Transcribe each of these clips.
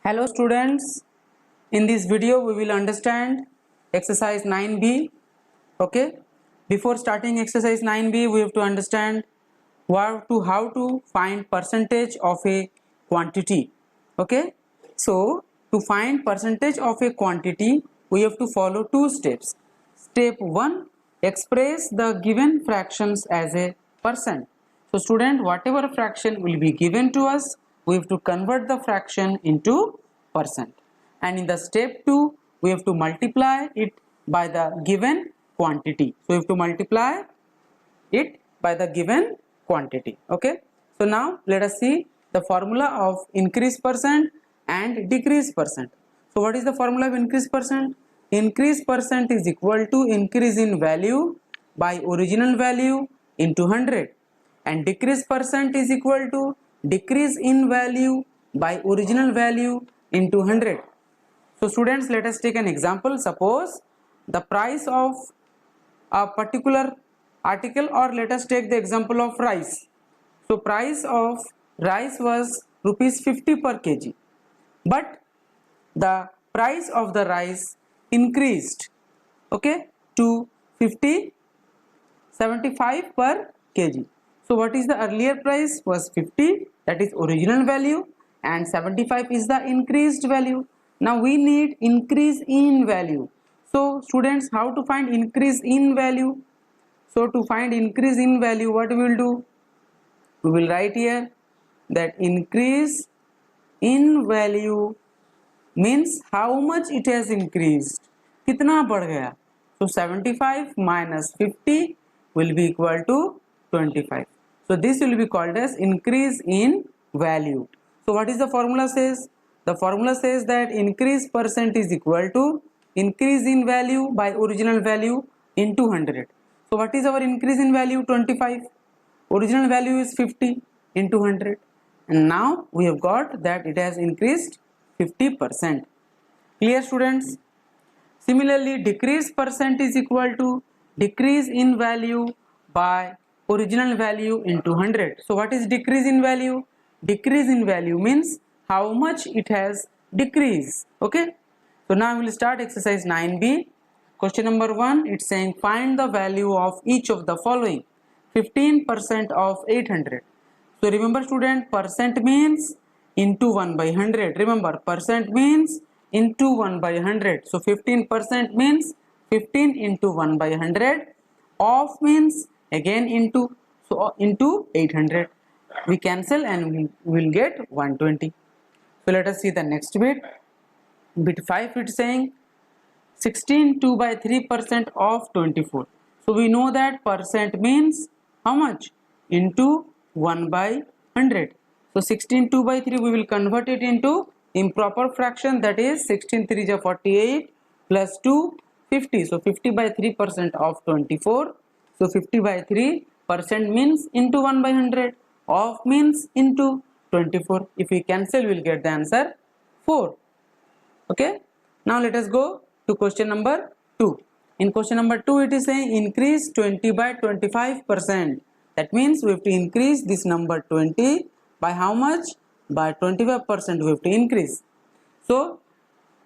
Hello students, in this video we will understand exercise 9b. Okay, before starting exercise 9b we have to understand how to find percentage of a quantity. Okay, so to find percentage of a quantity we have to follow two steps. Step 1, express the given fractions as a percent. So student, whatever fraction will be given to us, we have to convert the fraction into percent. And in the step 2, we have to multiply it by the given quantity. So we have to multiply it by the given quantity. Okay. So now let us see the formula of increase percent and decrease percent. So what is the formula of increase percent? Increase percent is equal to increase in value by original value into 100, and decrease percent is equal to decrease in value by original value into 100. So students, let us take an example. Suppose the price of a particular article, or let us take the example of rice. So price of rice was rupees 50 per kg, but the price of the rice increased, okay, to 75 per kg. So what is the earlier price? Was 50, that is original value, and 75 is the increased value. Now we need increase in value. So students, how to find increase in value? So to find increase in value, what we will do? We will write here that increase in value means how much it has increased. कितना बढ़ गया? So 75 minus 50 will be equal to 25. So this will be called as increase in value. So what is the formula says? The formula says that increase percent is equal to increase in value by original value into 100. So what is our increase in value? 25. Original value is 50 into 100. And now we have got that it has increased 50%. Clear students? Similarly, decrease percent is equal to decrease in value by original value into 100. So what is decrease in value? Decrease in value means how much it has decreased. Okay. So now we will start exercise 9b. Question number 1, it's saying find the value of each of the following. 15% of 800. So remember student, percent means into 1 by 100. Remember, percent means into 1 by 100. So 15% means 15 into 1 by 100. Of means again into, so into 800. We cancel and we will get 120. So let us see the next bit. Bit 5, it's saying 16 2 by 3% of 24. So we know that percent means how much? Into 1 by 100. So 16 2 by 3 we will convert it into improper fraction, that is 16 3 is 48 plus 2 50. So 50 by 3% of 24. So 50 by 3% means into 1 by 100. Of means into 24. If we cancel, we will get the answer 4. Okay. Now let us go to question number 2. In question number 2, it is saying increase 20 by 25%. That means we have to increase this number 20 by how much? By 25% we have to increase. So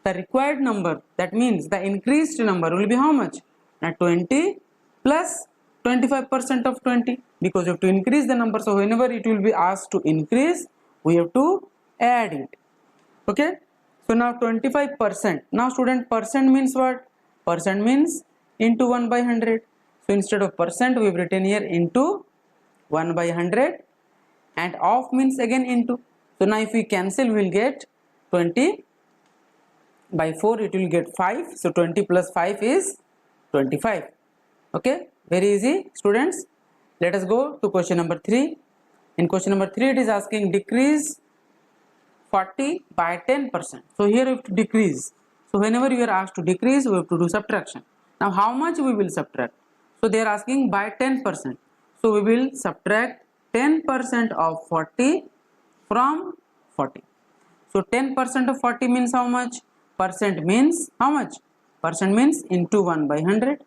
the required number, that means the increased number will be how much? Now 20 plus 25% of 20, because you have to increase the number. So whenever it will be asked to increase, we have to add it. Okay. So now 25%. Now student, percent means what? Percent means into 1 by 100. So instead of percent, we have written here into 1 by 100, and of means again into. So now if we cancel, we will get 20 by 4, it will get 5. So 20 plus 5 is 25. Okay, very easy students. Let us go to question number 3. In question number 3, it is asking decrease 40 by 10%. So here we have to decrease. So whenever you are asked to decrease, we have to do subtraction. Now how much we will subtract? So they are asking by 10%. So we will subtract 10% of 40 from 40. So 10% of 40 means how much? Percent means how much? Percent means into 1 by 100.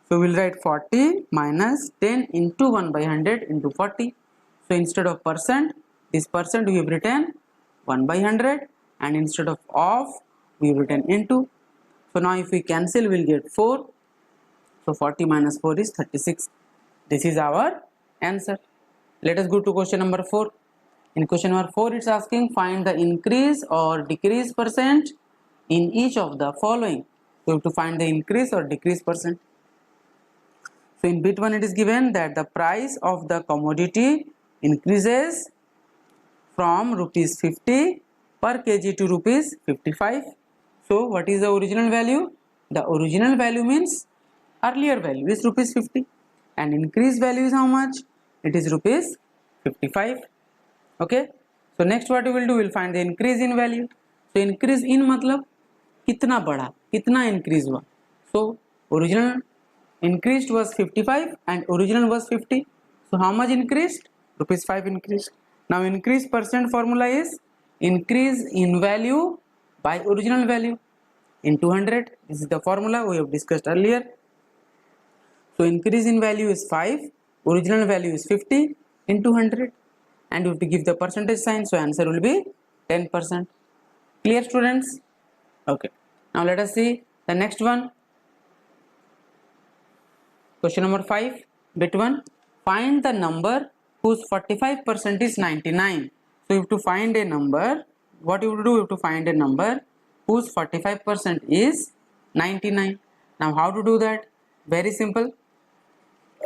So we will write 40 minus 10 into 1 by 100 into 40. So instead of percent, this percent we have written 1 by 100, and instead of we written into. So now if we cancel, we'll get 4. So 40 minus 4 is 36. This is our answer. Let us go to question number 4. In question number 4, it's asking find the increase or decrease percent in each of the following. So we have to find the increase or decrease percent. So in bit 1 it is given that the price of the commodity increases from rupees 50 per kg to rupees 55. So what is the original value? The original value means earlier value is rupees 50 and increased value is how much? It is rupees 55. Okay. So next what we will do, we will find the increase in value. So increase in मतलब कितना बढ़ा, कितना increase हुआ. So original increased was 55 and original was 50. So how much increased? Rupees 5 increased. Now increase percent formula is increase in value by original value in 200. This is the formula we have discussed earlier. So increase in value is 5, original value is 50 in 200, and you have to give the percentage sign. So answer will be 10%. Clear, students? Okay. Now let us see the next one. Question number 5, bit 1. Find the number whose 45% is 99. So you have to find a number. What you have to do? You have to find a number whose 45% is 99. Now how to do that? Very simple.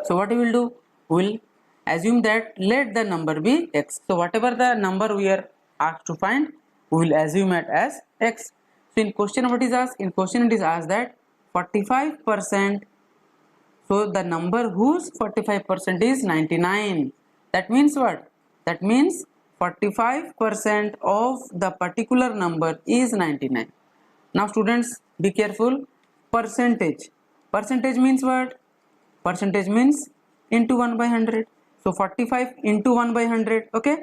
So what we will do? We will assume that let the number be x. So whatever the number we are asked to find, we will assume it as x. So in question what is asked? In question it is asked that 45%. So the number whose 45% is 99. That means what? That means 45% of the particular number is 99. Now students, be careful. Percentage. Percentage means what? Percentage means into 1 by 100. So 45 into 1 by 100. Okay.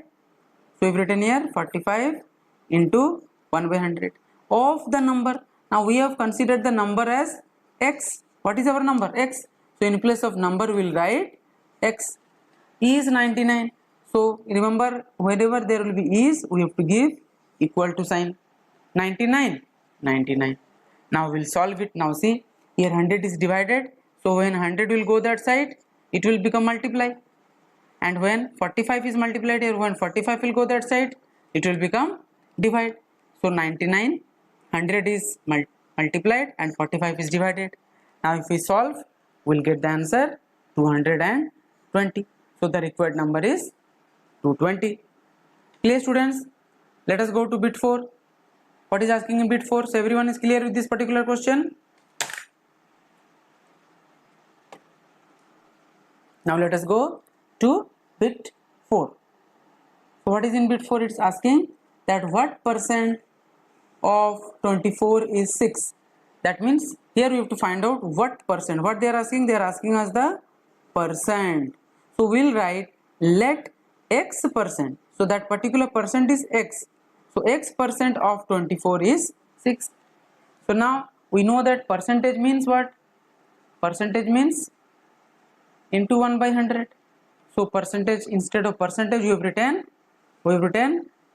So we've written here 45 into 1 by 100 of the number. Now we have considered the number as x. What is our number? X. So in place of number we will write x is 99. So remember, whenever there will be is, we have to give equal to sign. 99, 99. Now we'll solve it. Now see, here 100 is divided. So when 100 will go that side, it will become multiply. And when 45 is multiplied here, when 45 will go that side, it will become divide. So 99, 100 is multiplied and 45 is divided. Now if we solve, we'll get the answer 220. So the required number is 220. Clear, students? Let us go to bit 4. What is asking in bit 4? So everyone is clear with this particular question? Now let us go to bit 4. So what is in bit 4? It's asking that what percent of 24 is 6. That means here we have to find out what percent. What they are asking? They are asking us the percent. So we'll write let x percent. So that particular percent is x. So x percent of 24 is 6. So now we know that percentage means what? Percentage means into 1 by 100. So percentage, instead of percentage we have written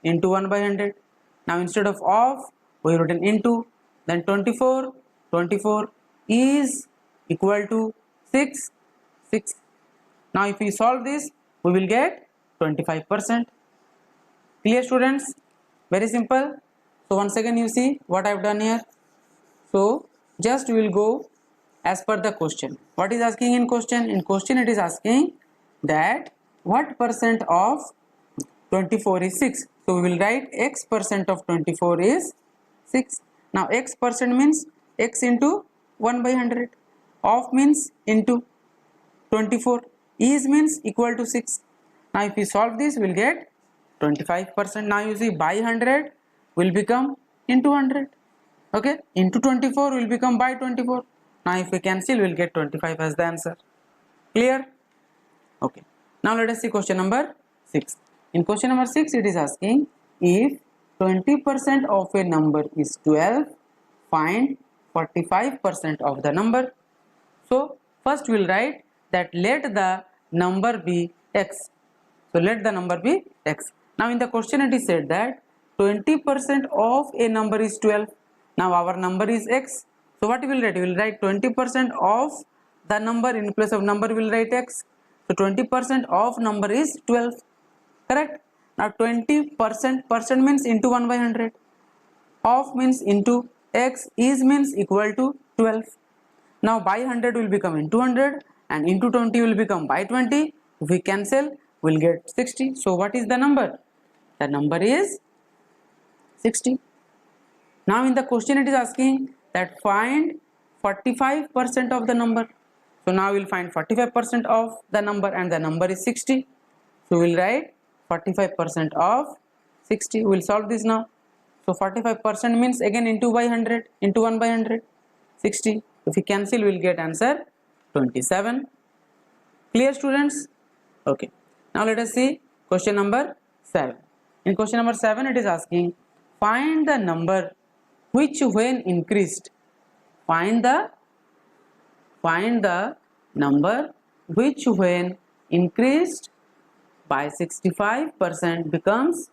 into 1 by 100. Now instead of we have written into, then 24 is equal to 6. Now if we solve this, we will get 25%. Clear, students? Very simple. So once again you see what I have done here. So just we will go as per the question. What is asking in question? In question it is asking that what percent of 24 is 6. So we will write x percent of 24 is 6. Now x percent means x into 1 by 100. Of means into 24. Is means equal to 6. Now if we solve this, we will get 25%. Now you see by 100 will become into 100. Okay. Into 24 will become by 24. Now if we cancel, we will get 25 as the answer. Clear? Okay. Now let us see question number 6. In question number 6, it is asking if 20% of a number is 12, find 45% of the number. So first we will write that let the number be x. So let the number be x. Now in the question it is said that 20% of a number is 12. Now our number is x. So what we will write? We will write 20% of the number. In place of number we will write x. So 20% of number is 12. Correct? Now 20% percent means into 1 by 100. Of means into, x is means equal to 12. Now by 100 will become into 100 and into 20 will become by 20. If we cancel, we will get 60. So what is the number? The number is 60. Now in the question it is asking that find 45% of the number. So now we will find 45% of the number and the number is 60. So we will write 45% of 60. We will solve this now. So 45% means again into by 100, into 1 by 100, 60. If we cancel, we will get answer 27. Clear, students? Okay. Now let us see question number 7. In question number 7, it is asking find the number which when increased. Find the number which when increased by 65% becomes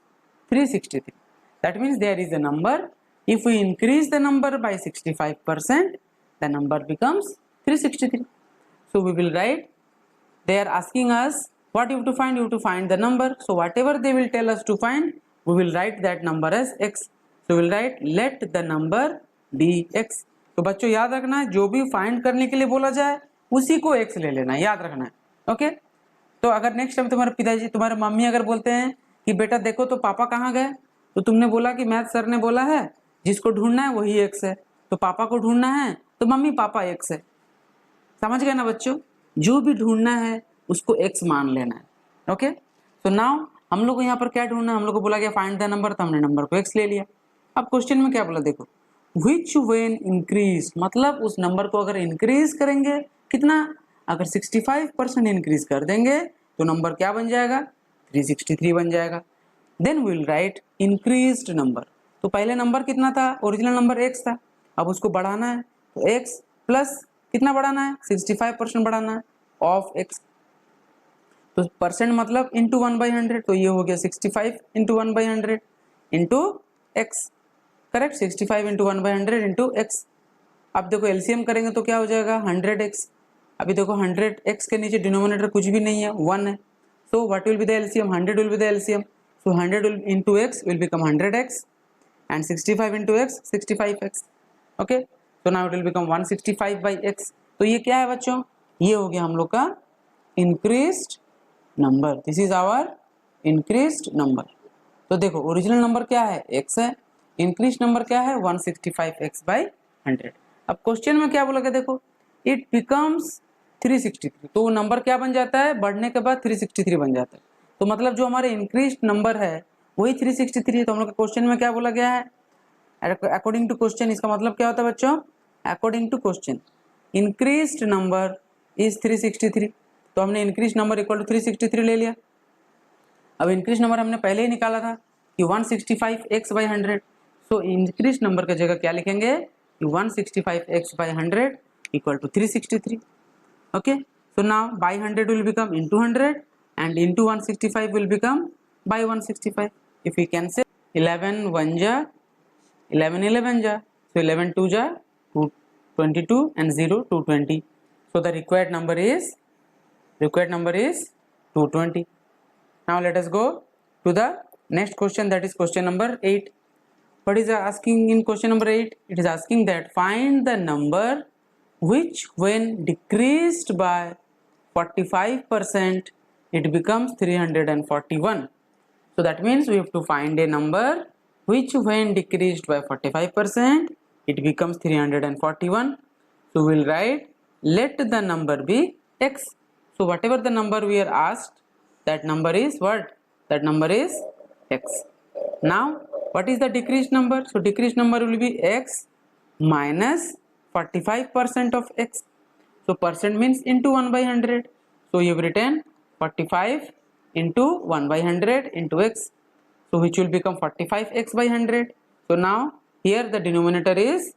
363. That means there is a number. If we increase the number by 65%, the number becomes 363. So we will write, they are asking us what you have to find. You have to find the number. So whatever they will tell us to find, we will write that number as x. So we will write let the number be x. तो बच्चों याद रखना है, जो भी find करने के लिए बोला जाए उसी को x ले लेना है, याद रखना है. ओके. तो अगर नेक्स्ट टाइम तुम्हारे पिताजी, तुम्हारे मम्मी अगर बोलते हैं कि बेटा देखो तो पापा कहाँ गए, तो तुमने बोला कि मैथ सर ने बोला है जिसको ढूंढना है वही x है, तो पापा को ढूंढना है तो मम्मी पापा x है. समझ गए ना बच्चों? जो भी ढूंढना है उसको x मान लेना है. ओके. तो नाउ हम लोग को यहाँ पर क्या ढूंढना है, हम लोग को बोला गया फाइंड द नंबर, तो हमने नंबर को x ले लिया. अब क्वेश्चन में क्या बोला देखो, which when increase, मतलब उस नंबर को अगर इंक्रीज करेंगे कितना, अगर 65% इंक्रीज कर देंगे तो नंबर क्या बन जाएगा, 363 बन जाएगा. Then will write increased number. तो पहले नंबर कितना था, ओरिजिनल नंबर x था, अब उसको बढ़ाना है तो x प्लस कितना बढ़ाना है, 65% बढ़ाना है ऑफ x. तो परसेंट मतलब इंटू 1 by 100, तो ये हो गया 65 into 1 by 100 into x. Correct, 65 into 1 by 100 into x. अब देखो एलसीएम करेंगे तो क्या हो जाएगा 100x. अभी देखो 100x के नीचे डिनोमिनेटर कुछ भी नहीं है, 1 है. So what will be the LCM, 100 will be the LCM. So 100 into x will become 100x and 65 into x 65x. Okay. तो now it will become 165 by x. तो ये क्या है बच्चों, ये हो गया हम लोग का increased number. This is our increased number. तो देखो ओरिजिनल नंबर क्या है, x है, इंक्रीज नंबर क्या है 165x by 100. अब क्वेश्चन में क्या बोला गया देखो, इट बिकम्स 363. तो वो नंबर क्या बन जाता है, बढ़ने के बाद 363 बन जाता है. तो मतलब जो हमारे इंक्रीज नंबर है वही 363 है. तो हम लोग क्वेश्चन में क्या बोला गया है, अकॉर्डिंग टू क्वेश्चन. इसका मतलब क्या होता है बच्चों, according to question increased number is 363. तो हमने इंक्रीज नंबर इक्वल टू 363 ले लिया. अब इंक्रीज नंबर हमने पहले ही निकाला था कि 165x by 100. So increase number की जगह क्या लिखेंगे कि 165x by 100 equal to 363. Okay. So now by 100 will become into 100 and into 165 will become by 165. if we cancel 11 1 ja 11 11 ja, so 11 2 ja 222 and 0 220. so the required number is 220. now let us go to the next question, that is question number 8. what is asking in question number 8, it is asking that find the number which when decreased by 45% it becomes 341. so that means we have to find a number which when decreased by 45% it becomes 341. so we will write let the number be x. so whatever the number we are asked, that number is what, that number is x. now what is the decreased number, so decreased number will be x minus 45% of x. so percent means into 1 by 100. so you have written 45 into 1 by 100 into x, so which will become 45x by 100. so now here the denominator is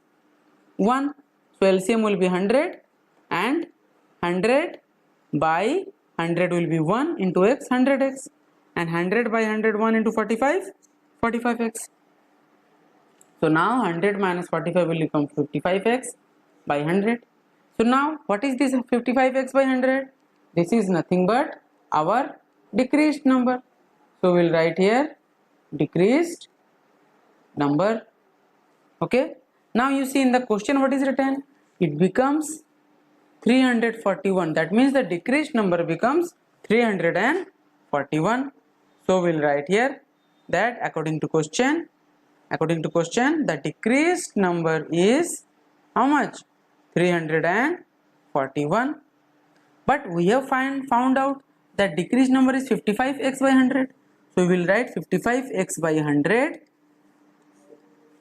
1, so LCM will be 100 and 100 by 100 will be 1 into x 100x and 100 by 100 1 into 45 45x. So now 100 minus 45 will become 55x by 100. So now what is this 55x by 100? This is nothing but our decreased number. So we'll write here decreased number. Okay. Now you see in the question what is written? It becomes 341. That means the decreased number becomes 341. So we'll write here that according to question, the decreased number is how much? 341. But we have found out that decreased number is 55x by 100. So we will write 55x by 100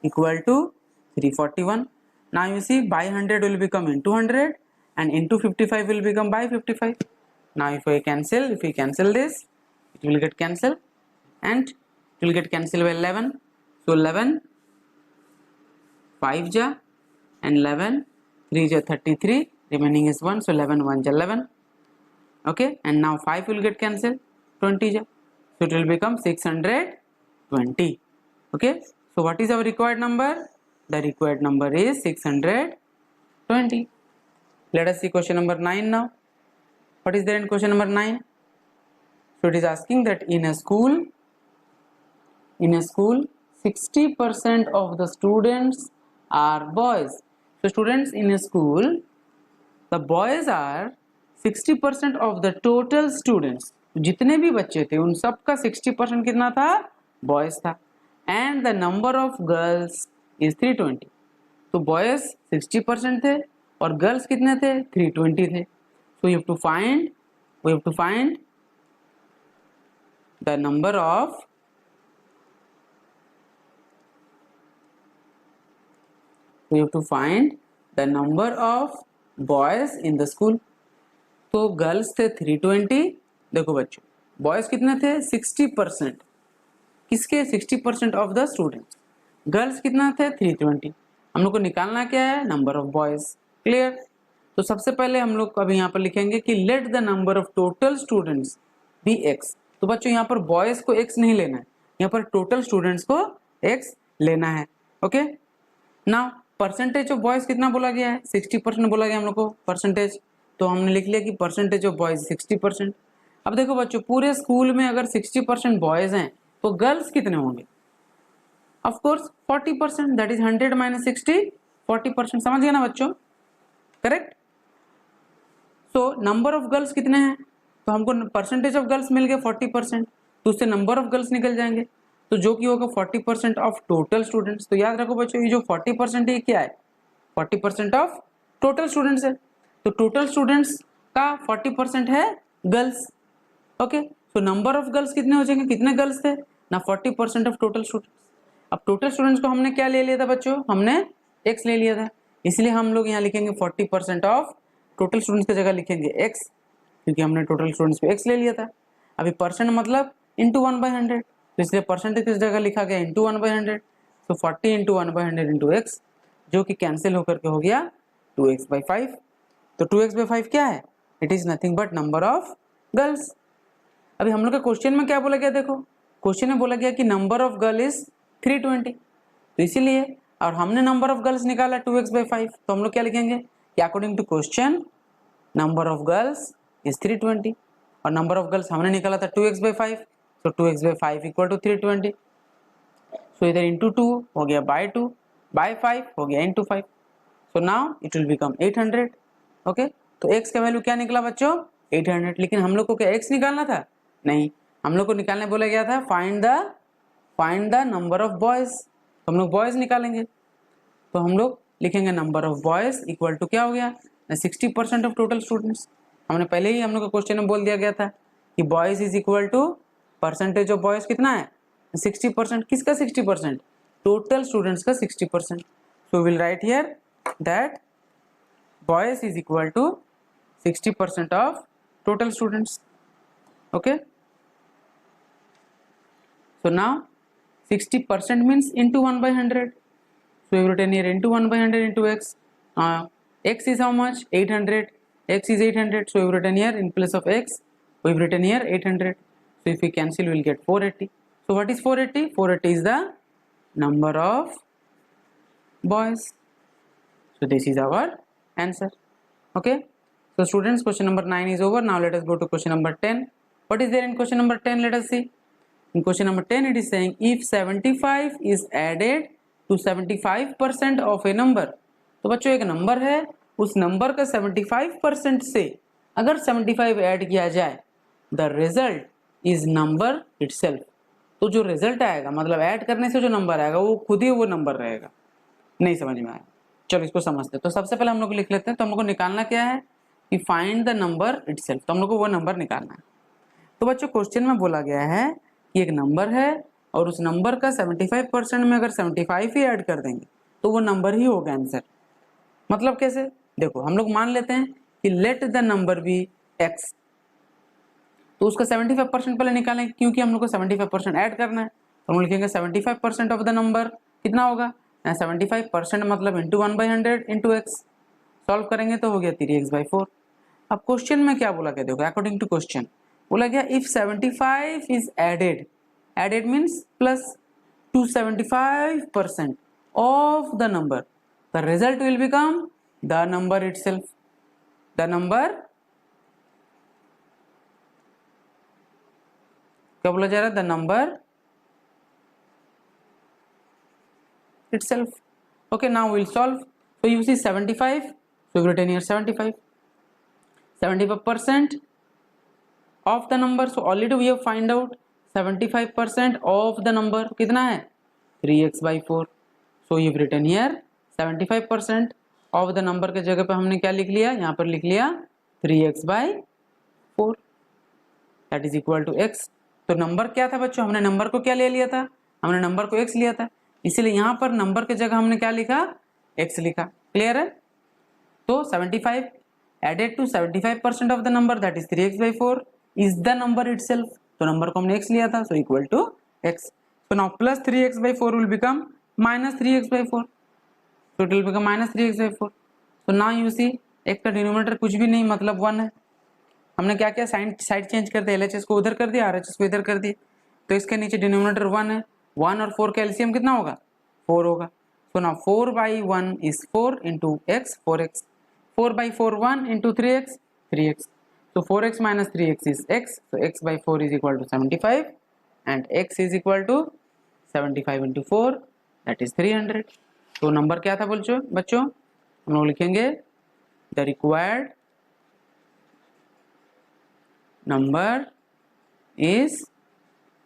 equal to 341. Now you see by 100 will become into 100 and into 55 will become by 55. Now if we cancel this, it will get cancelled and it will get cancelled by 11. So 11 5 ja and 11 3 ja 33, remaining is 1. So 11 1 ja 11. Okay, and now 5 will get cancelled 20 ja. So it will become 620. Okay, so what is our required number? The required number is 620. Let us see question number 9 now. What is there in question number 9? So it is asking that in a school 60% of the students are boys. So students in a school, the boys are 60% of the total students. जितने भी बच्चे थे उन सब का 60% कितना था? Boys था. And the number of girls is 320. तो बॉयज 60% थे और गर्ल्स कितने थे? 320 थे. So you have to find the number of boys in the school. तो गर्ल्स थे 320. देखो बच्चों, बॉयज कितने थे? 60%. किसके? 60% ऑफ द स्टूडेंट्स. गर्ल्स कितना थे? 320. हम लोग को निकालना क्या है? Number of boys. क्लियर? तो सबसे पहले हम लोग अभी यहाँ पर लिखेंगे कि let the number of total students be x. तो बच्चों यहाँ पर बॉयज को एक्स नहीं लेना है, यहाँ पर टोटल स्टूडेंट्स को एक्स लेना है. Okay. Now percentage of boys कितना बोला गया है? 60% बोला गया हम लोग को परसेंटेज. तो हमने लिख लिया कि परसेंटेज ऑफ बॉयज 60%. अब देखो बच्चों, पूरे स्कूल में अगर 60% बॉयज हैं तो गर्ल्स कितने होंगे? Of course 40%. That is 100 minus 60, 40%. समझ गए ना बच्चों? Correct. So number of girls कितने हैं? तो हमको परसेंटेज ऑफ गर्ल्स मिल गए 40%, तो उससे नंबर ऑफ गर्ल्स निकल जाएंगे, तो जो कि होगा 40% ऑफ टोटल स्टूडेंट्स. तो याद रखो बच्चों, ये जो 40% है क्या है? 40% ऑफ टोटल स्टूडेंट्स है. तो टोटल स्टूडेंट्स का 40% है girls. Okay. So number of girls कितने हो जाएंगे? कितने गर्ल्स थे ना? 40% ऑफ टोटल स्टूडेंट्स. अब टोटल स्टूडेंट्स को हमने क्या ले लिया था बच्चों? हमने एक्स ले लिया था. इसलिए हम लोग यहाँ लिखेंगे 40% ऑफ टोटल स्टूडेंट्स की जगह लिखेंगे एक्स, क्योंकि हमने टोटल स्टूडेंट्स को एक्स ले लिया था. अभी परसेंट मतलब इंटू 1/100, तो इसलिए परसेंटेज किस जगह लिखा गया? इंटू 1/100. तो 40 इंटू 1/100 इंटू एक्स, जो कि कैंसिल होकर के हो गया 2x/5. तो 2x/5 क्या है? It is nothing but number of girls. अभी हम लोग के क्वेश्चन में क्या बोला गया? देखो, क्वेश्चन में बोला गया कि नंबर ऑफ गर्ल इज 320. तो इसीलिए, और हमने नंबर ऑफ गर्ल्स निकाला 2x/5, तो हम लोग क्या लिखेंगे कि according to question number of girls is 320 और नंबर ऑफ गर्ल्स हमने निकाला था 2x/5. तो 2x/5 इक्वल टू 320. सो इधर इंटू 2 हो गया बाय 2, बाय 5 हो गया into 5. So now it will become 800. Okay. तो x का वैल्यू क्या निकला बच्चों? 800. लेकिन हम लोग को क्या x निकालना था? नहीं, हम लोग को निकालने बोला गया था find the number of boys. तो हम लोग बॉयज निकालेंगे. तो हम लोग लिखेंगे number of boys equal to क्या हो गया? 60% ऑफ टोटल स्टूडेंट्स. हमने पहले ही हम लोग का क्वेश्चन में बोल दिया गया था कि boys is equal to percentage of boys कितना है? 60%. किसका 60%? टोटल स्टूडेंट्स का 60%. So will write here that boys is equal to 60% of total students. Okay. So now 60% means into 1/100. So we written here into 1/100 into x. X is how much? 800. X is 800. So we written here in place of x, we've written here 800. So if we cancel, we will get 480. So what is 480? 480 is the number of boys. So this is our answer. Okay, so students, question number 9 is over. Now let us go to question number 10. What is there in question number 10? Let us see. In question number 10 it is saying if 75 is added to 75% of a number. तो बच्चों एक number है, उस number का 75% से अगर 75 add किया जाए, the result is number itself. तो जो रिजल्ट आएगा, मतलब ऐड करने से जो नंबर आएगा वो खुद ही वो नंबर रहेगा. नहीं समझ में आया? चलो इसको समझते हैं. तो सबसे पहले हम लोग लिख लेते हैं. तो हम लोग को निकालना क्या है कि फाइंड द नंबर इटसेल्फ. तो हम लोग को वो नंबर निकालना है. तो बच्चों क्वेश्चन में बोला गया है कि एक नंबर है और उस नंबर का 75% में अगर 75 ही ऐड कर देंगे तो वो नंबर ही होगा आंसर. मतलब कैसे? देखो हम लोग मान लेते हैं कि let the number be x. तो उसका 75% पहले निकालेंगे क्योंकि हम लोग को 75% ऐड करना है. तो हम लिखेंगे 75% ऑफ द नंबर कितना होगा? 75% मतलब इंटू 1/100 इंटू एक्स. सॉल्व करेंगे तो हो गया 3x/4. अब क्वेश्चन में क्या बोला गया? देखो अकॉर्डिंग टू क्वेश्चन बोला गया if 75 is added means plus to 75% of the number, the result will become the number itself. The number क्या बोला जा रहा है? The number itself. Okay, now we'll solve. So you see 75. So we've written here 75. 75% of the number. So already we have find out 75% of the number कितना है? 3x/4. So you've written here 75% of the number के जगह पे हमने क्या लिख लिया? यहाँ पर लिख लिया 3x/4 that is equal to x. तो नंबर क्या था बच्चों? हमने नंबर को क्या ले लिया था? हमने नंबर को x लिया था, इसीलिए यहाँ पर नंबर के जगह हमने क्या लिखा? x लिखा. क्लियर है? तो 75 added to 75% of the number that is 3x/4 is the number itself. तो नंबर को हमने x लिया था, so equal to x. So now plus 3x/4 will become minus 3x/4. So it will become minus 3x/4. So now you see x का denominator कुछ भी नहीं मतलब 1 है. हमने क्या किया? साइड चेंज कर दिया, LHS को उधर कर दिया, RHS को इधर कर दिया. तो इसके नीचे डिनोमिनेटर 1 है. 1 और 4 का एलसीएम कितना होगा? 4 होगा. So now 4/1 is 4 into x 4x. 4/4 1 into 3x 3x. So 4x minus 3x is x. So x/4 is equal to 75 and x is equal to 75 into 4 that is 300. तो नंबर क्या था बच्चों? हम लोग लिखेंगे the required number is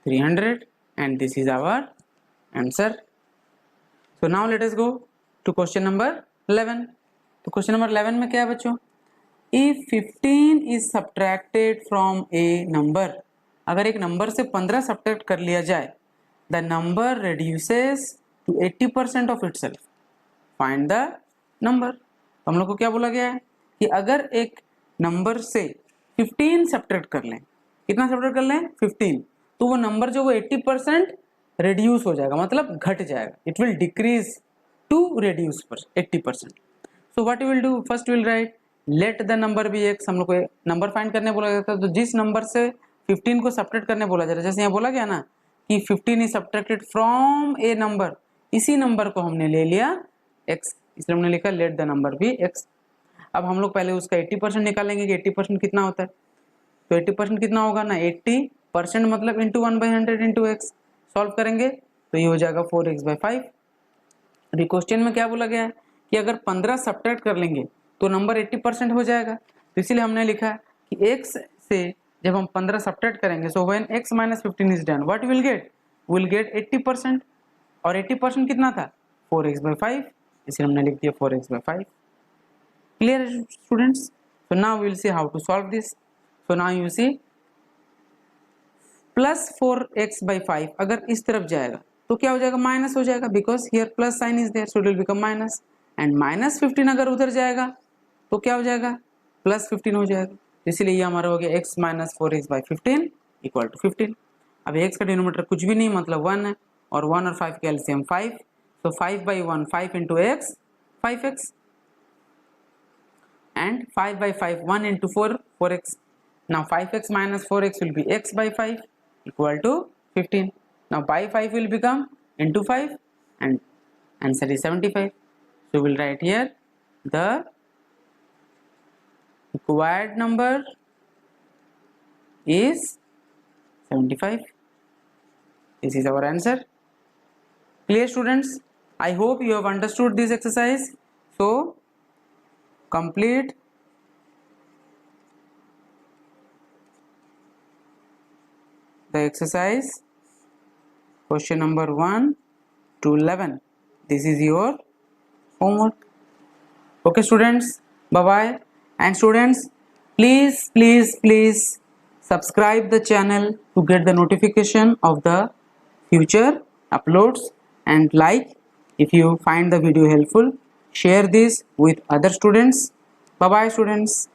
300 and this is our answer. So now let us go to question number 11. तो question number 11 में क्या है बच्चों? If 15 is subtracted from a number. अगर एक नंबर से 15 सब्ट्रैक्ट कर लिया जाए, the number reduces to 80% of itself. Find the number. तो हम लोग को क्या बोला गया है कि अगर एक नंबर से 15 सब्ट्रैक्ट कर लें, कितना सब्ट्रैक्ट कर लें? 15. तो वो नंबर जो वो 80% रिड्यूस हो जाएगा, मतलब घट जाएगा. It will decrease to reduce 80%. So what you will do? First will write let the number be x. हम लोग को नंबर फाइंड करने बोला जाता है, तो जिस नंबर से 15 को सब्ट्रैक्ट करने बोला जा रहा है, जैसे यहाँ बोला गया ना कि 15 is subtracted from a number, इसी नंबर को हमने ले लिया x, इसलिए हमने लिखा let the number be x. अब हम लोग पहले उसका 80% निकालेंगे कि 80% कितना होता है. तो 80% कितना होगा ना? 80% मतलब इंटू 1/100 इंटू एक्स. सॉल्व करेंगे तो ये हो जाएगा 4x/5. अभी क्वेश्चन में क्या बोला गया है कि अगर 15 सब्ट्रैक्ट कर लेंगे तो नंबर 80% हो जाएगा. तो इसीलिए हमने लिखा कि x से जब हम 15 सब्ट्रैक्ट करेंगे, so when x minus 15 is done, what will get? Will get 80%. और 80% कितना था? 4x/5. इसलिए हमने लिख दिया 4x/5. Clear students? So now will see how to solve this. So now you see plus 4x/5 अगर इस तरफ जाएगा तो क्या हो जाएगा? माइनस हो जाएगा, because here plus sign is there, so it will become minus. And -15 अगर उधर जाएगा तो क्या हो जाएगा? +15 हो जाएगा. इसीलिए ये हमारा हो गया x - 4x/15 इक्वल टू 15. अब x का डिनोमिनेटर कुछ भी नहीं मतलब 1 है, और 1 और 5 का एलसीएम 5. तो 5/1 5 into x 5x and 5/5 1 into 4 4x. Now 5x minus 4x will be x/5 equal to 15. Now by 5 will become into 5 and answer is 75. So we'll write here the required number is 75. This is our answer. Clear, students? I hope you have understood this exercise. So complete the exercise question number 1 to 11. This is your homework. Okay students, bye bye. And students, please subscribe the channel to get the notification of the future uploads, and like if you find the video helpful. Share this with other students. Bye bye students.